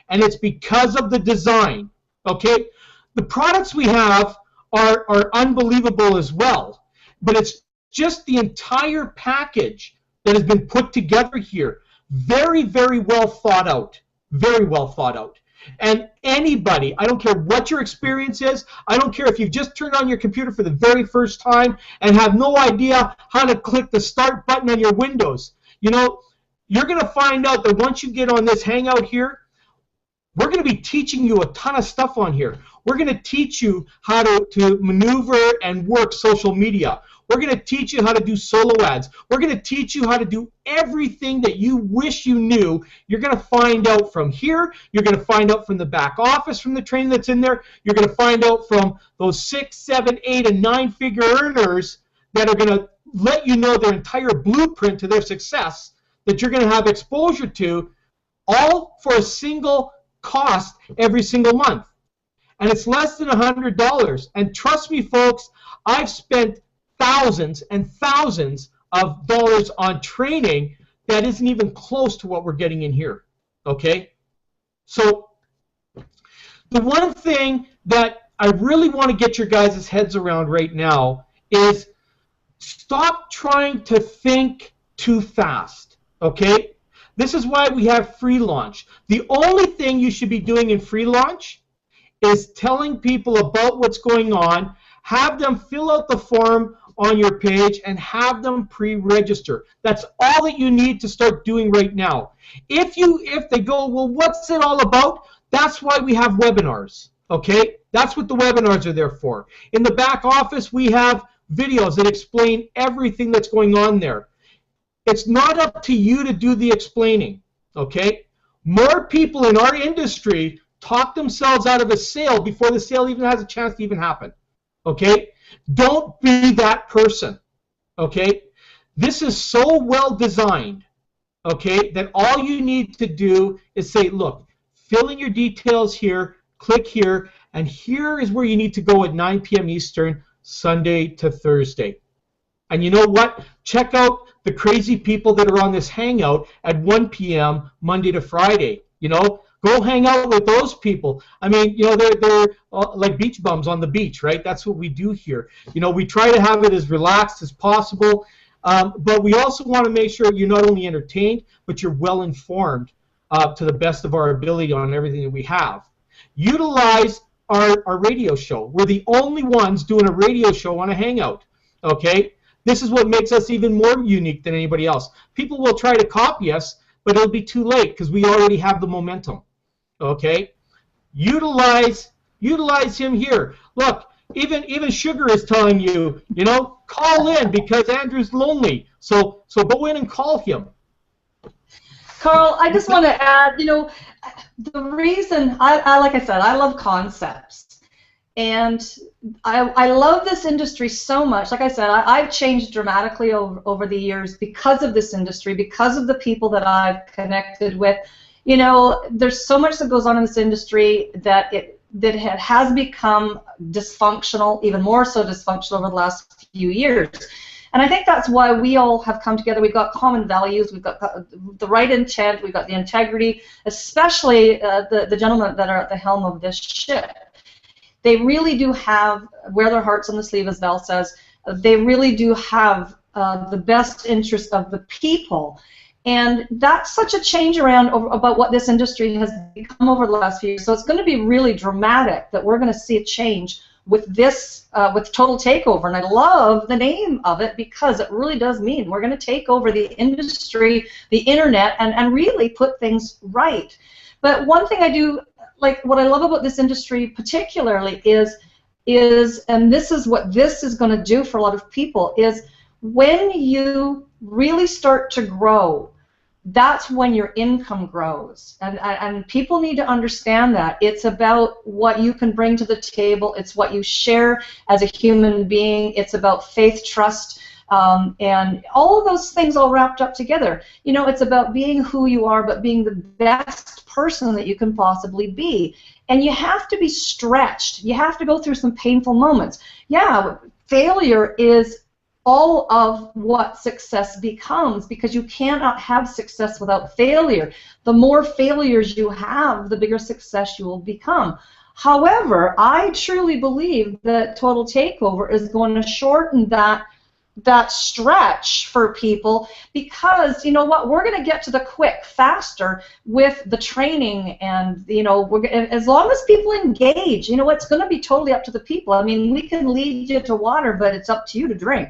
and it's because of the design. Okay? The products we have are unbelievable as well, but it's just the entire package that has been put together here. Very, very well thought out. Very well thought out. And anybody, I don't care what your experience is, I don't care if you've just turned on your computer for the very first time and have no idea how to click the start button on your Windows. You're going to find out that once you get on this Hangout here, we're going to be teaching you a ton of stuff on here. We're going to teach you how to maneuver and work social media. We're going to teach you how to do solo ads. We're going to teach you how to do everything that you wish you knew. You're going to find out from here. You're going to find out from the back office, from the training that's in there. You're going to find out from those 6, 7, 8, and 9-figure earners that are going to let you know their entire blueprint to their success that you're going to have exposure to, all for a single cost every single month. And it's less than $100. And trust me, folks, I've spent thousands and thousands of dollars on training that isn't even close to what we're getting in here. Okay? So the one thing that I really want to get your guys' heads around right now is stop trying to think too fast. Okay? This is why we have free launch. The only thing you should be doing in free launch is telling people about what's going on, have them fill out the form on your page, and have them pre-register. That's all that you need to start doing right now. If they go, well, what's it all about? That's why we have webinars. Okay? That's what the webinars are there for. In the back office, we have videos that explain everything that's going on there. It's not up to you to do the explaining. Okay? More people in our industry talk themselves out of a sale before the sale even has a chance to even happen. Okay? Don't be that person. Okay? This is so well designed, okay, that all you need to do is say, look, fill in your details here, click here, and here is where you need to go at 9 p.m. Eastern, Sunday to Thursday. And you know what? Check out the crazy people that are on this Hangout at 1 p.m. Monday to Friday. Go hang out with those people. I mean, they're like beach bums on the beach, right? That's what we do here. We try to have it as relaxed as possible, but we also want to make sure you're not only entertained, but you're well informed to the best of our ability on everything that we have. Utilize our radio show. We're the only ones doing a radio show on a Hangout, okay? This is what makes us even more unique than anybody else. People will try to copy us, but it'll be too late because we already have the momentum. Okay, utilize him here. Look, even Sugar is telling you, call in because Andrew's lonely. So go in and call him. Carl, I just want to add, the reason like I said, I love concepts, And I love this industry so much. Like I said, I've changed dramatically over the years because of this industry, because of the people that I've connected with. You know, there's so much that goes on in this industry that it has become dysfunctional, even more so dysfunctional over the last few years. And I think that's why we all have come together. We've got common values, we've got the right intent, we've got the integrity, especially the gentlemen that are at the helm of this ship. They really do wear their hearts on the sleeve, as Val says. They really do have the best interest of the people. And that's such a change around about what this industry has become over the last few years. So it's going to be really dramatic that we're going to see a change with this, with Total Takeover. And I love the name of it because it really does mean we're going to take over the industry, the internet, and really put things right. But one thing I do, like what I love about this industry particularly is, and this is what this is going to do for a lot of people, is when you really start to grow, that's when your income grows. And people need to understand that. It's about what you can bring to the table. It's what you share as a human being. It's about faith, trust, and all of those things all wrapped up together. You know, it's about being who you are, but being the best person that you can possibly be. And you have to be stretched. You have to go through some painful moments. Yeah, failure is all of what success becomes, because you cannot have success without failure. The more failures you have, the bigger success you will become. However, I truly believe that Total Takeover is going to shorten that stretch for people, because you know what, we're going to get to the quick faster with the training, and you know, as long as people engage, you know, it's going to be totally up to the people. I mean, we can lead you to water, but it's up to you to drink.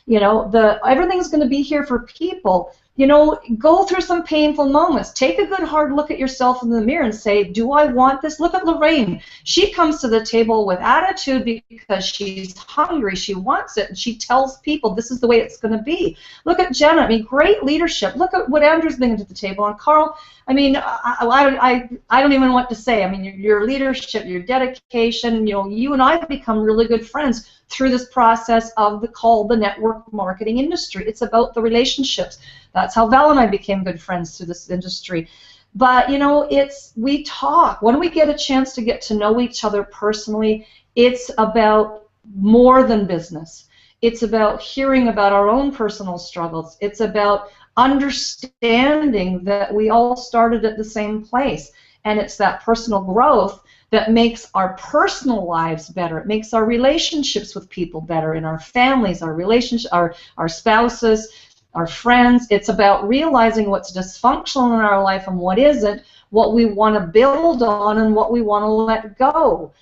You know, everything's going to be here for people. You know, go through some painful moments. Take a good hard look at yourself in the mirror and say, do I want this? Look at Lorraine. She comes to the table with attitude because she's hungry. She wants it, and she tells people this is the way it's going to be. Look at Jenna. I mean, great leadership. Look at what Andrew's bringing to the table. And Carl, I mean, I don't even know what to say. I mean, your leadership, your dedication, you know, you and I have become really good friends through this process of the network marketing industry. It's about the relationships. That's how Val and I became good friends through this industry. But, you know, we talk. When we get a chance to get to know each other personally, it's about more than business. It's about hearing about our own personal struggles. It's about understanding that we all started at the same place. And it's that personal growth that makes our personal lives better. It makes our relationships with people better, in our families, our relationships, our spouses, our friends. It's about realizing what's dysfunctional in our life and what isn't, what we want to build on and what we want to let go.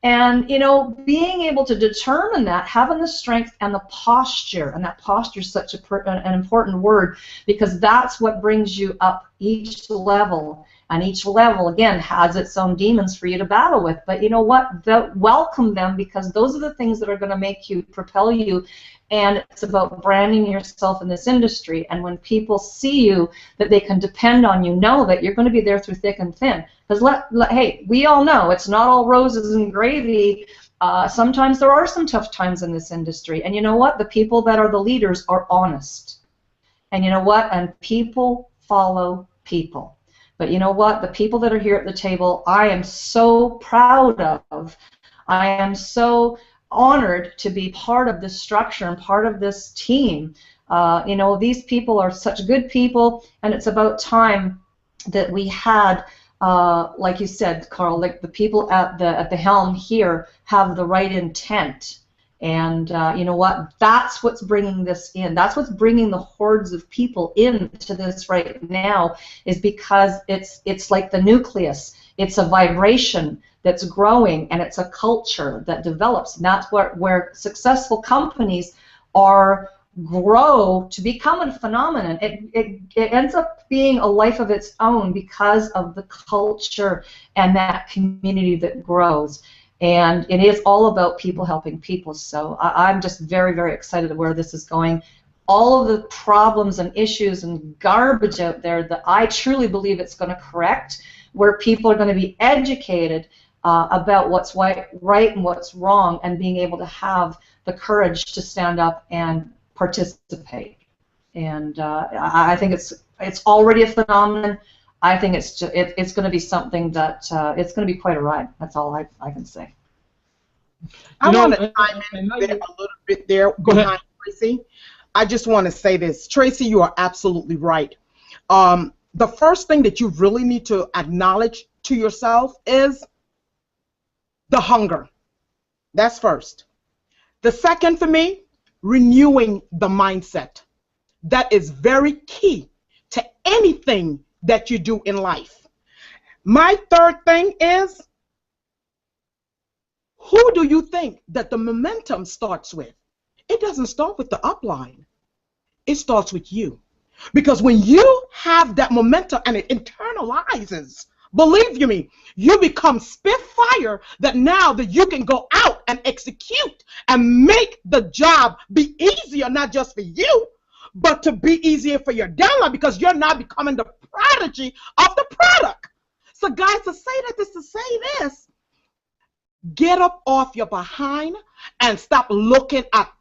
And, you know, being able to determine that, having the strength and the posture, and that posture is such an important word, because that's what brings you up each level. And each level, again, has its own demons for you to battle with. But you know what? Welcome them, because those are the things that are going to make you, propel you. And it's about branding yourself in this industry. And when people see you, that they can depend on you, know that you're going to be there through thick and thin. Because, hey, we all know it's not all roses and gravy. Sometimes there are some tough times in this industry. And you know what? The people that are the leaders are honest. And you know what? And people follow people. But you know what? The people that are here at the table, I am so proud of. I am so honored to be part of this structure and part of this team. You know, these people are such good people, and it's about time that we had, like you said, Carl, like the people at the helm here have the right intent. And you know what? That's what's bringing this in. That's what's bringing the hordes of people into this right now, is because it's like the nucleus. It's a vibration that's growing, and it's a culture that develops. And that's where successful companies grow to become a phenomenon. It ends up being a life of its own because of the culture and that community that grows. And it is all about people helping people. So I'm just very, very excited where this is going. All of the problems and issues and garbage out there that I truly believe it's going to correct, where people are going to be educated about what's right and what's wrong, and being able to have the courage to stand up and participate. And I think it's already a phenomenon. I think it's going to be something that it's going to be quite a ride. That's all I can say. I want to chime in there a little bit there behind Tracy. I just want to say this. Tracy, you are absolutely right. The first thing that you really need to acknowledge to yourself is the hunger. That's first. The second for me, renewing the mindset. That is very key to anything that you do in life. My third thing is, who do you think that the momentum starts with? It doesn't start with the upline. It starts with you. Because when you have that momentum and it internalizes, believe you me, you become spitfire that now that you can go out and execute and make the job be easier, not just for you, but to be easier for your downline, because you're now becoming the prodigy of the product. So guys, to say that is to say this. Get up off your behind and stop looking up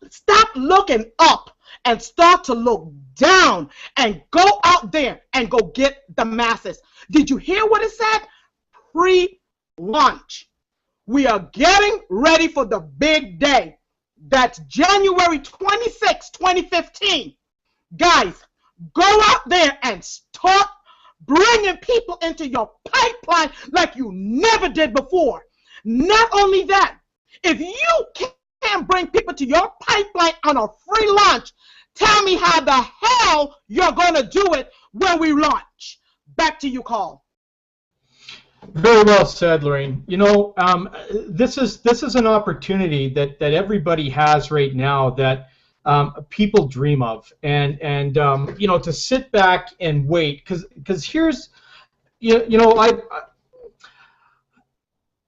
and start to look down and go out there and go get the masses. Did you hear what it said? Pre-launch. We are getting ready for the big day. That's January 26, 2015. Guys, go out there and start bringing people into your pipeline like you never did before. Not only that, if you can't bring people to your pipeline on a free launch, tell me how the hell you're going to do it when we launch. Back to you, Carl. Very well said, Lorraine. You know, this is an opportunity that everybody has right now that people dream of, and you know, to sit back and wait, because here's, you know,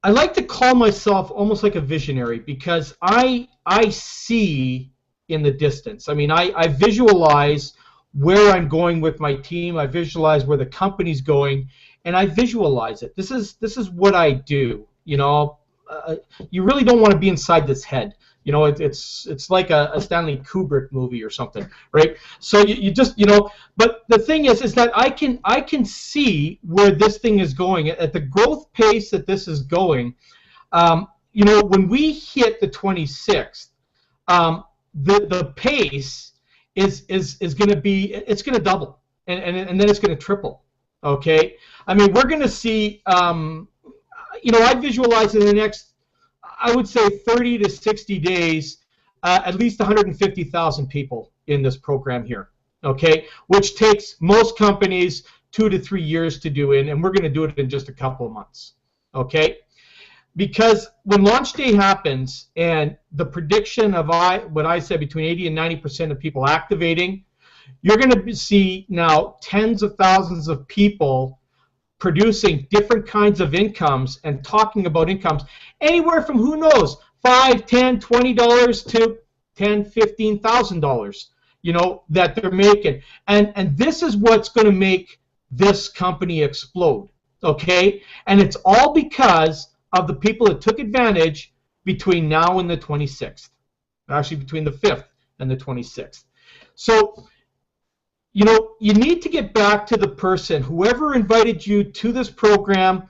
I like to call myself almost like a visionary, because I see in the distance. I mean, I visualize where I'm going with my team. I visualize where the company's going, and I visualize it. This is what I do. You know, you really don't want to be inside this head. You know, it's like a Stanley Kubrick movie or something, right? So you just, you know, but the thing is that I can see where this thing is going at the growth pace that this is going. You know, when we hit the 26th, the pace is going to be, it's going to double, and then it's going to triple. Okay, I mean, we're going to see. You know, I visualize in the next, I would say 30 to 60 days, at least 150,000 people in this program here, okay, which takes most companies 2 to 3 years to do it, and we're going to do it in just a couple of months, okay? Because when launch day happens and the prediction of what I said, between 80 and 90% of people activating, you're going to see now tens of thousands of people producing different kinds of incomes and talking about incomes anywhere from, who knows, $5, $10, $20 to $10,000, $15,000, you know, that they're making. And this is what's going to make this company explode, okay? And it's all because of the people that took advantage between now and the 26th, actually between the 5th and the 26th. So, you know, you need to get back to the person, whoever invited you to this program.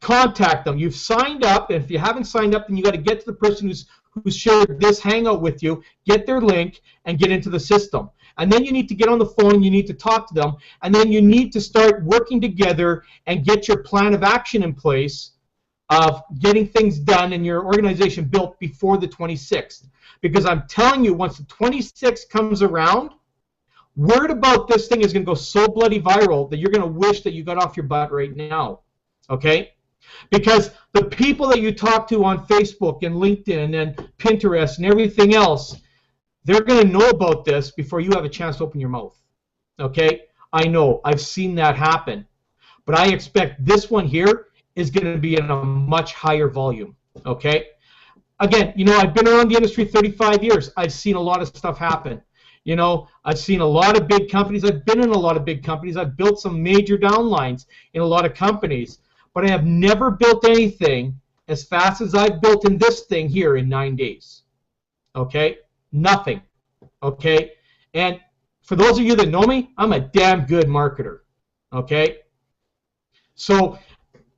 Contact them. You've signed up, and if you haven't signed up, then you got to get to the person who's shared this hangout with you, get their link, and get into the system. And then you need to get on the phone, you need to talk to them, and then you need to start working together and get your plan of action in place of getting things done and your organization built before the 26th. Because I'm telling you, once the 26th comes around, word about this thing is going to go so bloody viral that you're going to wish that you got off your butt right now, okay? Because the people that you talk to on Facebook and LinkedIn and Pinterest and everything else, they're going to know about this before you have a chance to open your mouth, okay? I know. I've seen that happen. But I expect this one here is going to be in a much higher volume, okay? Again, you know, I've been around the industry 35 years. I've seen a lot of stuff happen. You know, I've seen a lot of big companies. I've been in a lot of big companies. I've built some major downlines in a lot of companies. But I have never built anything as fast as I've built in this thing here in 9 days. Okay? Nothing. Okay? And for those of you that know me, I'm a damn good marketer. Okay? So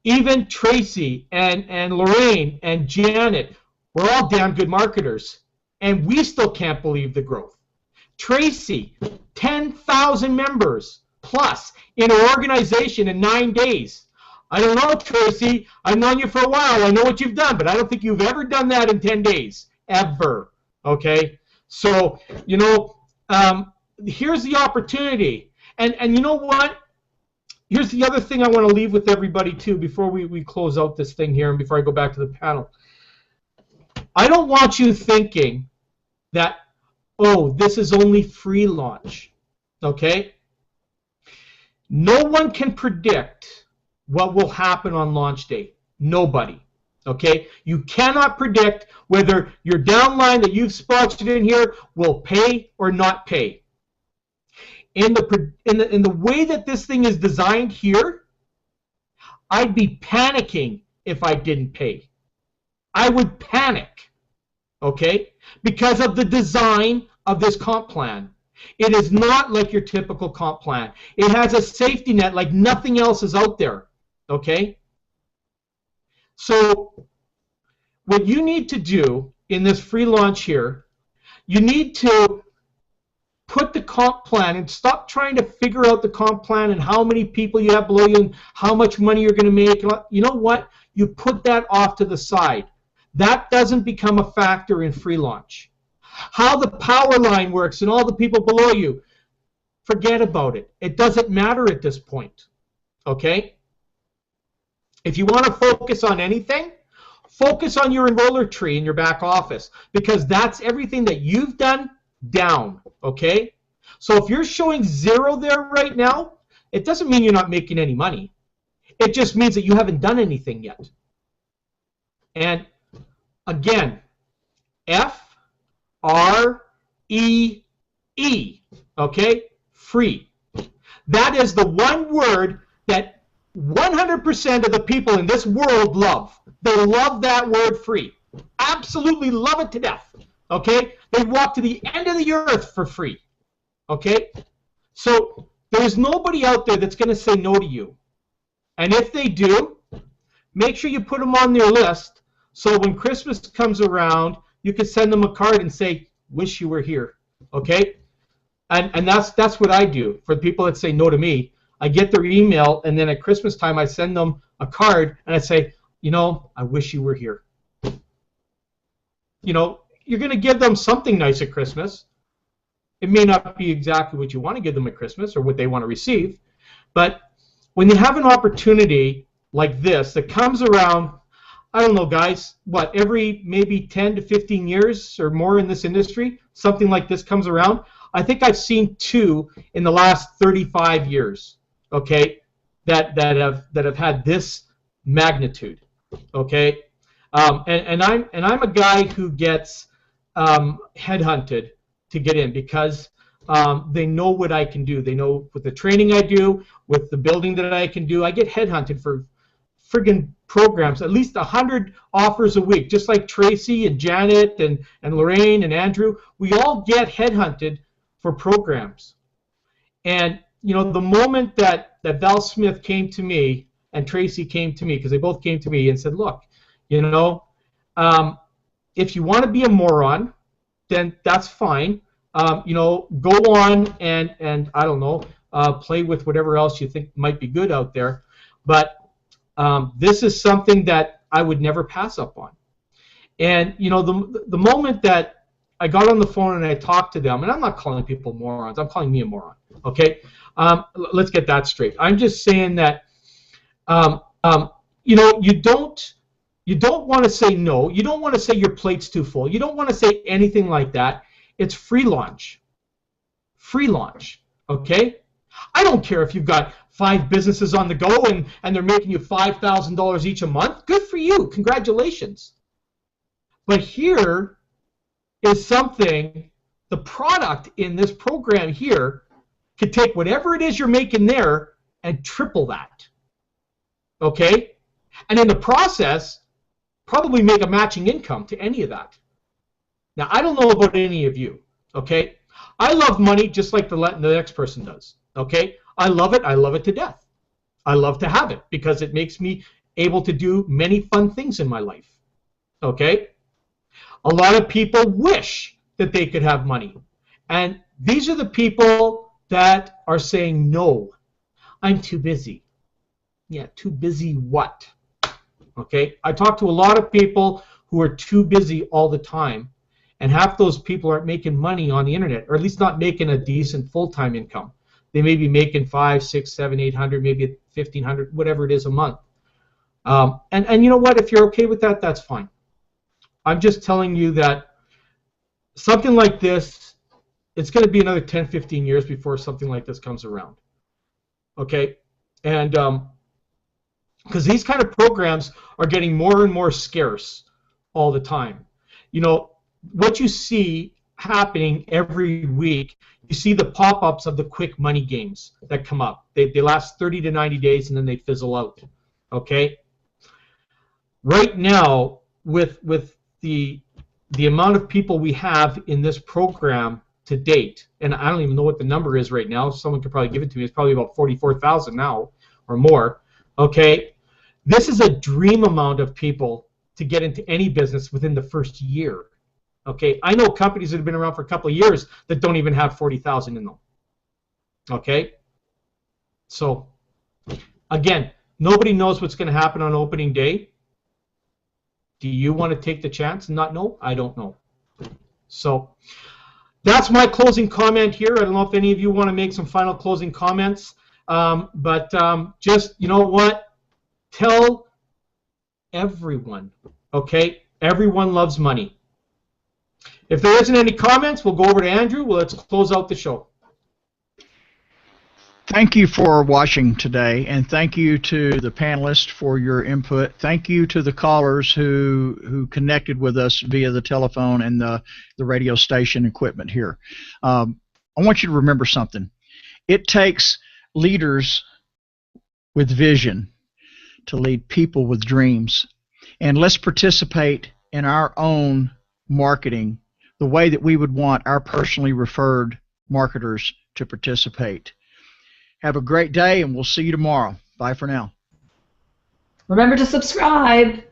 even Tracy and Lorraine and Janet, we're all damn good marketers. And we still can't believe the growth. Tracy, 10,000 members plus in an organization in 9 days. I don't know, Tracy. I've known you for a while. I know what you've done, but I don't think you've ever done that in 10 days. Ever. Okay? So, you know, here's the opportunity. And you know what? Here's the other thing I want to leave with everybody, too, before we close out this thing here and before I go back to the panel. I don't want you thinking that, oh, this is only free launch. Okay? No one can predict what will happen on launch day. Nobody. Okay? You cannot predict whether your downline that you've sponsored in here will pay or not pay. In the way that this thing is designed here, I'd be panicking if I didn't pay. I would panic, okay, because of the design of this comp plan. It is not like your typical comp plan. It has a safety net like nothing else is out there, okay? So what you need to do in this free launch here, you need to put the comp plan and stop trying to figure out the comp plan and how many people you have below you and how much money you're going to make. You know what? You put that off to the side. That doesn't become a factor in free launch. How the power line works and all the people below you, forget about it. It doesn't matter at this point. Okay? If you want to focus on anything, focus on your enroller tree in your back office, because that's everything that you've done down. Okay? So if you're showing 0 there right now, it doesn't mean you're not making any money. It just means that you haven't done anything yet. And again, F-R-E-E, okay? Free. That is the one word that 100% of the people in this world love. They love that word, free. Absolutely love it to death, okay? They walk to the end of the earth for free, okay? So there's nobody out there that's going to say no to you. And if they do, make sure you put them on their list so when Christmas comes around, you can send them a card and say, wish you were here, okay? And that's what I do for the people that say no to me. I get their email, and then at Christmas time, I send them a card, and I say, you know, I wish you were here. You know, you're going to give them something nice at Christmas. It may not be exactly what you want to give them at Christmas or what they want to receive, but when you have an opportunity like this that comes around, I don't know, guys, what, every maybe 10 to 15 years or more in this industry, something like this comes around. I think I've seen 2 in the last 35 years, okay, that have had this magnitude, okay, and I'm a guy who gets headhunted to get in because they know what I can do. They know with the training I do, with the building that I can do. I get headhunted for friggin' programs, at least 100 offers a week, just like Tracy and Janet and Lorraine and Andrew. We all get headhunted for programs. And, you know, the moment that Val Smith came to me and Tracy came to me, because they both came to me and said, look, you know, if you want to be a moron, then that's fine. You know, go on and I don't know, play with whatever else you think might be good out there. But this is something that I would never pass up on. And, you know, the moment that I got on the phone and I talked to them, and I'm not calling people morons, I'm calling me a moron, okay? Let's get that straight. I'm just saying that, you know, you don't want to say no. You don't want to say your plate's too full. You don't want to say anything like that. It's free launch. Free launch, okay? I don't care if you've got 5 businesses on the go and they're making you $5,000 each a month. Good for you. Congratulations. But here is something, the product in this program here could take whatever it is you're making there and triple that. Okay? And in the process, probably make a matching income to any of that. Now, I don't know about any of you, okay? I love money just like the next person does, okay? I love it to death. I love to have it because it makes me able to do many fun things in my life, okay? A lot of people wish that they could have money, and these are the people that are saying, no, I'm too busy. Yeah, too busy what? Okay, I talk to a lot of people who are too busy all the time, and half those people aren't making money on the internet, or at least not making a decent full-time income. They may be making 500, 600, 700, 800, maybe 1,500, whatever it is a month. And you know what? If you're okay with that, that's fine. I'm just telling you that something like this, it's going to be another 10, 15 years before something like this comes around. Okay, and because these kind of programs are getting more and more scarce all the time. You know, what you see happening every week, you see the pop-ups of the quick money games that come up. They last 30 to 90 days and then they fizzle out. Okay? Right now, with the amount of people we have in this program to date, and I don't even know what the number is right now. Someone could probably give it to me. It's probably about 44,000 now or more. Okay? This is a dream amount of people to get into any business within the first year. Okay, I know companies that have been around for a couple of years that don't even have 40,000 in them. Okay, so again, nobody knows what's going to happen on opening day. Do you want to take the chance and not know? I don't know. So that's my closing comment here. I don't know if any of you want to make some final closing comments, but just, you know what? Tell everyone, okay? Everyone loves money. If there isn't any comments, we'll go over to Andrew. Well, let's close out the show. Thank you for watching today, and thank you to the panelists for your input. Thank you to the callers who connected with us via the telephone and the radio station equipment here. I want you to remember something. It takes leaders with vision to lead people with dreams. And let's participate in our own marketing the way that we would want our personally referred marketers to participate. Have a great day, and we'll see you tomorrow. Bye for now. Remember to subscribe.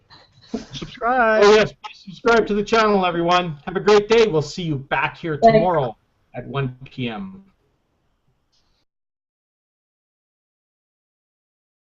Subscribe. Oh, yes, please subscribe to the channel, everyone. Have a great day. We'll see you back here tomorrow at 1 p.m.